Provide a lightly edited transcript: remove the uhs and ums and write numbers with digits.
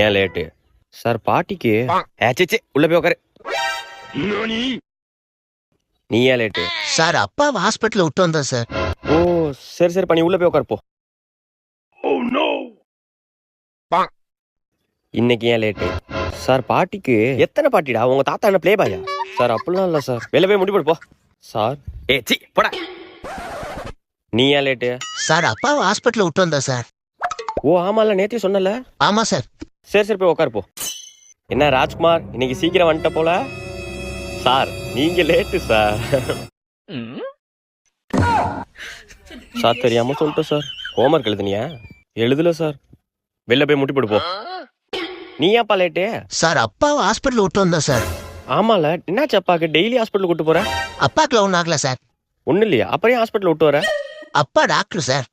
ஏன் late sir? பாட்டிக்கு ஏச்சே உள்ள போய் உட்காரு. நீ ஏன் லேட்டு சார்? அப்பாவை ஹாஸ்பிட்டல் விட்டு வந்தேன் சார். ஓ சரி சரி பண்ணி உள்ள போய் உட்காரு போ. இன்னைக்கு ஏன் லேட்டு சார்? பாட்டிக்கு எத்தனை பாட்டிடா? உங்க தாத்தா என்ன பிளே பாயா சார்? அப்படிலாம் இல்ல சார். வெளில போய் முடி போடு போ சார். சி போடா. நீ ஏன் லேட்டு சார்? அப்பாவை ஹாஸ்பிட்டல் விட்டு வந்தேன் சார். ஓ ஆமால, நேத்தே சொன்னல. ஆமா சார். சரி சரி போய் உட்காரு போ. என்ன ராஜ்குமார், இன்னைக்கு சீக்கிரம் வந்துட்ட போல. சார் நீங்க லேட்டு சார். சார் தெரியாம சொல்லிட்டேன் சார். ஹோம்ஒர்க் எழுதுனியா? எழுதல சார். வெளில போய் முட்டி போடு போ. நீ ஏன்ப்பா லேட்டு சார்? அப்பாவை ஹாஸ்பிட்டல் விட்டு வந்தேன் சார். ஆமால, என்னாச்சு அப்பாக்கு? டெய்லி ஹாஸ்பிட்டல் கூட்டு போற? அப்பாக்குல ஒன்றும் ஆகல சார். ஒன்னும் இல்லையா? அப்புறம் ஹாஸ்பிட்டல் விட்டு வர? அப்பா டாக்டர் சார்.